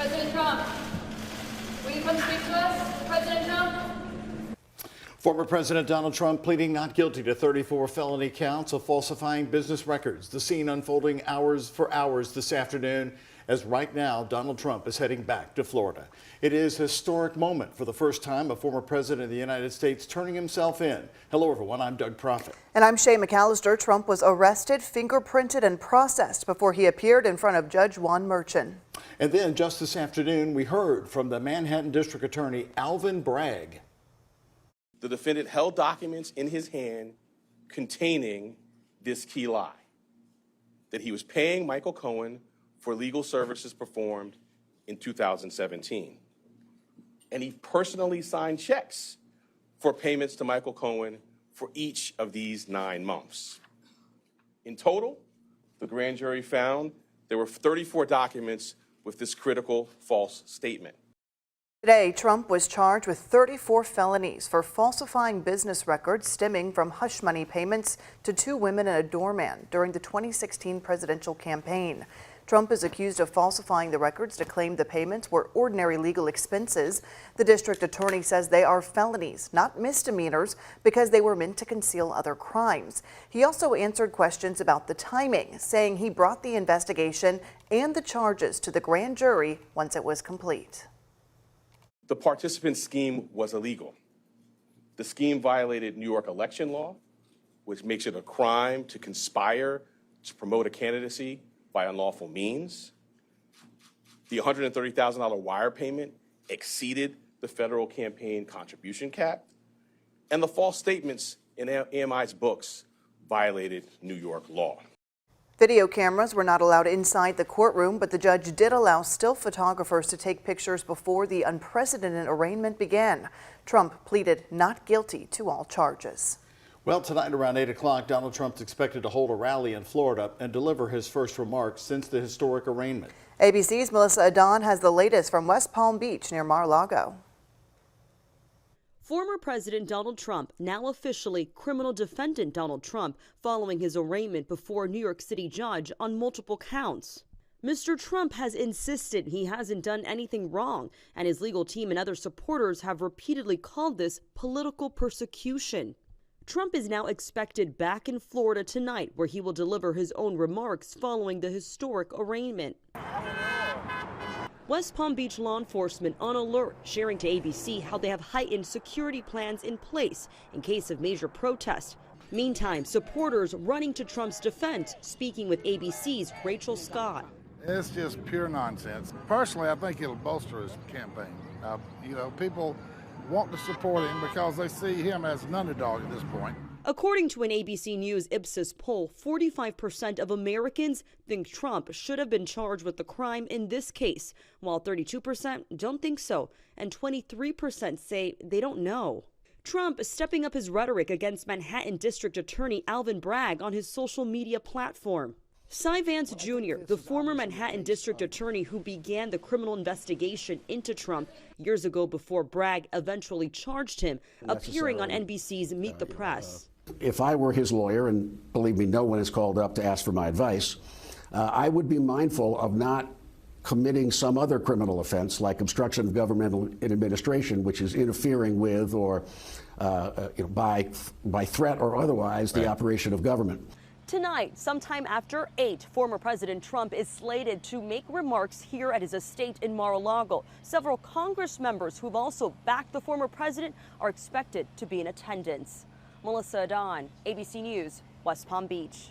President Trump, will you come speak to us? President Trump? Former President Donald Trump pleading not guilty to 34 felony counts of falsifying business records. The scene unfolding hours this afternoon, as right now Donald Trump is heading back to Florida. It is a historic moment. For the first time, a former president of the United States turning himself in. Hello, everyone. I'm Doug Proffitt. And I'm Shay McAllister. Trump was arrested, fingerprinted, and processed before he appeared in front of Judge Juan Merchan. And then just this afternoon, we heard from the Manhattan District Attorney Alvin Bragg. The defendant held documents in his hand containing this key lie, that he was paying Michael Cohen for legal services performed in 2017. And he personally signed checks for payments to Michael Cohen for each of these 9 months. In total, the grand jury found there were 34 documents with this critical false statement. Today, Trump was charged with 34 felonies for falsifying business records stemming from hush money payments to 2 women and a doorman during the 2016 presidential campaign. Trump is accused of falsifying the records to claim the payments were ordinary legal expenses. The district attorney says they are felonies, not misdemeanors, because they were meant to conceal other crimes. He also answered questions about the timing, saying he brought the investigation and the charges to the grand jury once it was complete. The participant scheme was illegal. The scheme violated New York election law, which makes it a crime to conspire to promote a candidacy by unlawful means. The $130,000 wire payment exceeded the federal campaign contribution cap, and the false statements in AMI's books violated New York law. Video cameras were not allowed inside the courtroom, but the judge did allow still photographers to take pictures before the unprecedented arraignment began. Trump pleaded not guilty to all charges. Well, tonight around 8 o'clock, Donald Trump's expected to hold a rally in Florida and deliver his first remarks since the historic arraignment. ABC's Melissa Adon has the latest from West Palm Beach near Mar-a-Lago. Former President Donald Trump, now officially criminal defendant Donald Trump, following his arraignment before a New York City judge on multiple counts. Mr. Trump has insisted he hasn't done anything wrong, and his legal team and other supporters have repeatedly called this political persecution. Trump is now expected back in Florida tonight, where he will deliver his own remarks following the historic arraignment. West Palm Beach law enforcement on alert, sharing to ABC how they have heightened security plans in place in case of major protest. Meantime, supporters running to Trump's defense, speaking with ABC's Rachel Scott. It's just pure nonsense. Personally, I think it'll bolster his campaign. People want to support him because they see him as an underdog at this point. According to an ABC News Ipsos poll, 45% of Americans think Trump should have been charged with the crime in this case, while 32% don't think so, and 23% say they don't know. Trump is stepping up his rhetoric against Manhattan District Attorney Alvin Bragg on his social media platform. Cy Vance Jr., the former Manhattan District Attorney who began the criminal investigation into Trump years ago before Bragg eventually charged him, appearing on NBC's Meet the Press. If I were his lawyer, and believe me, no one is called up to ask for my advice, I would be mindful of not committing some other criminal offense like obstruction of governmental administration, which is interfering with or by threat or otherwise the operation of government. Tonight, sometime after 8, former President Trump is slated to make remarks here at his estate in Mar-a-Lago. Several Congress members who've also backed the former president are expected to be in attendance. Melissa Adon, ABC News, West Palm Beach.